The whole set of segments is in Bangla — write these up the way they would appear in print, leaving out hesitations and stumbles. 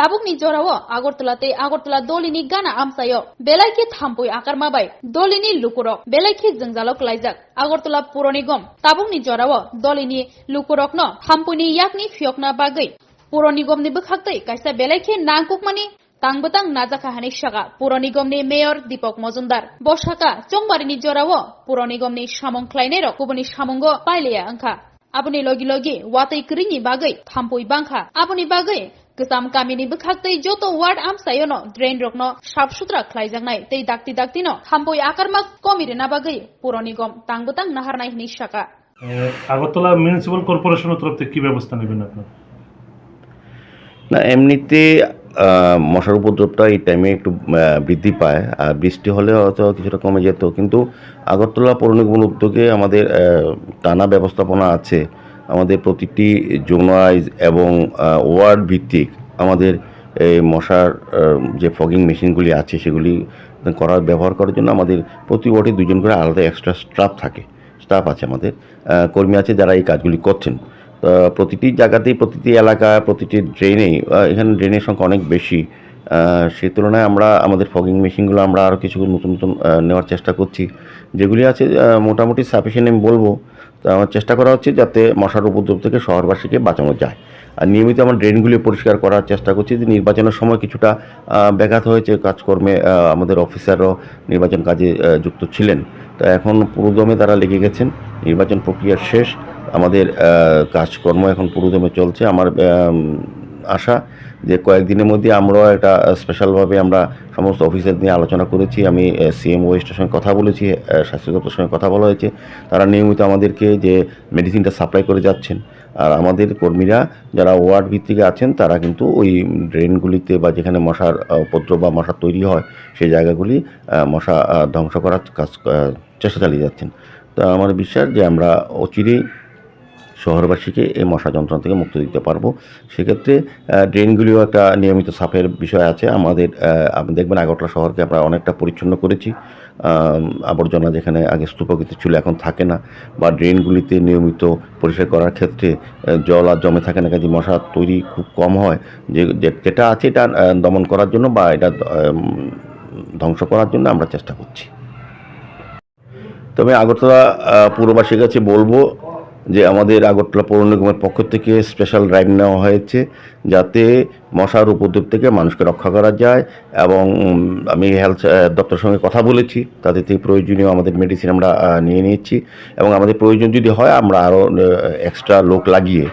tabukni jorao Agortolate Agortola dolini gana amsayo belaiki thampui akarmabai dolini lukurok belaiki jengjalok laijak Agortola puronigom tabukni jorao dolini lukurokno thampuni yakni fiokna bagai puronigomni bukhaktei kaisa belaiki nangkukmani Tangbetang Najaka Hanishaka, Puronigomni Mayor Dipok Mozundar, Boshaka, Chongbarini Jorao, Puronigomni Shamong Kleinero, Kubani Shamongo, Pailia Anka, Abuni Logi Logi, Watai Krini Bagai, Tampui Banka, Abuni Bagai, Kusam Kamini Bukhaktei Joto Ward Amsayono, Drain Rokno, Sharpshooter Klaijangai, Tei Dakti Daktino, Tampui Akarmak, Komirina Bagai, Puronigom, Tangbetang Naharnai Nishaka. Agartala municipal কর্পোরেশনের তরফ থেকে কি ব্যবস্থা নেবেন আপনারা? না, এমনিতে মশার উপদ্রবটা এই টাইমে একটু বৃদ্ধি পায়, আর বৃষ্টি হলে হয়তো কিছুটা কমে যেত, কিন্তু আগরতলা পৌর নিগমের উদ্যোগে আমাদের টানা ব্যবস্থাপনা আছে। আমাদের প্রতিটি জোন ওয়াইজ এবং ওয়ার্ড ভিত্তিক আমাদের এই মশার যে ফগিং মেশিনগুলি আছে সেগুলি ব্যবহার করার জন্য আমাদের প্রতি ওয়ার্ডে দুজন করে আলাদা এক্সট্রা স্টাফ আছে, আমাদের কর্মী আছে যারা এই কাজগুলি করছেন। প্রতিটি জায়গাতেই, প্রতিটি এলাকায়, প্রতিটি ড্রেনেই, এখানে ড্রেনের সংখ্যা অনেক বেশি, সেই তুলনায় আমরা আমাদের ফগিং মেশিনগুলো আমরা আরও কিছু নতুন নেওয়ার চেষ্টা করছি। যেগুলি আছে মোটামুটি সাফিসিয়েন্ট আমি বলবো। তো আমার চেষ্টা করা হচ্ছে যাতে মশার উপদ্রব থেকে শহরবাসীকে বাঁচানো যায়। আর নিয়মিত আমরা ড্রেনগুলি পরিষ্কার করার চেষ্টা করছি। যে নির্বাচনের সময় কিছুটা ব্যাঘাত হয়েছে কাজকর্মে, আমাদের অফিসারও নির্বাচন কাজে যুক্ত ছিলেন, তো এখন পুরোদমে তারা লেগে গেছেন। নির্বাচন প্রক্রিয়া শেষ, আমাদের কাজকর্ম এখন পুরোদমে চলছে। আমার আশা যে কয়েকদিনের মধ্যে আমরাও একটা স্পেশালভাবে আমরা সমস্ত অফিসার নিয়ে আলোচনা করেছি। আমি সিএম ওয়েস্টের সঙ্গে কথা বলেছি, স্বাস্থ্য দপ্তরের সঙ্গে কথা বলা হয়েছে। তারা নিয়মিত আমাদেরকে যে মেডিসিনটা সাপ্লাই করে যাচ্ছেন। আর আমাদের কর্মীরা যারা ওয়ার্ড ভিত্তিকে আছেন তারা কিন্তু ওই ড্রেনগুলিতে বা যেখানে মশার উপদ্রব বা মশা তৈরি হয় সেই জায়গাগুলি মশা ধ্বংস করার চেষ্টা চালিয়ে যাচ্ছেন। তো আমার বিশ্বাস যে আমরা অচিরেই শহরবাসীকে এই মশা যন্ত্রণা থেকে মুক্তি দিতে পারবো। সেক্ষেত্রে ড্রেনগুলিও একটা নিয়মিত সাফের বিষয় আছে। আমাদের আপনি দেখবেন আগরতলা শহরকে আমরা অনেকটা পরিচ্ছন্ন করেছি। আবর্জনা যেখানে আগে স্তূপকৃতি ছিল এখন থাকে না, বা ড্রেনগুলিতে নিয়মিত পরিষ্কার করার ক্ষেত্রে জল আর জমে থাকে না, কাজে মশা তৈরি খুব কম হয়। যেটা আছে এটা দমন করার জন্য বা এটা ধ্বংস করার জন্য আমরা চেষ্টা করছি। তবে আগরতলা পুরবাসীর কাছে বলবো যে আমাদের আগরতলা পৌর নিগমের পক্ষ থেকে স্পেশাল ড্রাইভ নেওয়া হয়েছে যাতে মশার উপদ্রব থেকে মানুষকে রক্ষা করা যায়। এবং আমি হেলথ দপ্তরের সঙ্গে কথা বলেছি, তাদের থেকে প্রয়োজনীয় আমাদের মেডিসিন আমরা নিয়ে নিচ্ছি, এবং আমাদের প্রয়োজন যদি হয় আমরা আরও এক্সট্রা লোক লাগিয়ে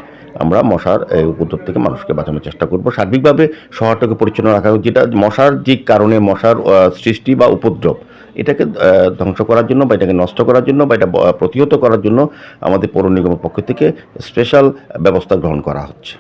আমরা মশার উপদ্রব থেকে মানুষকে বাঁচানোর চেষ্টা করব। সার্বিকভাবে শহরটাকে পরিচ্ছন্ন রাখা, যেটা মশার যে কারণে মশার সৃষ্টি বা উপদ্রব, এটাকে ধ্বংস করার জন্য বা এটাকে নষ্ট করার জন্য বা এটা প্রতিহত করার জন্য আমাদের পৌর নিগমের পক্ষ থেকে স্পেশাল ব্যবস্থা গ্রহণ করা হচ্ছে।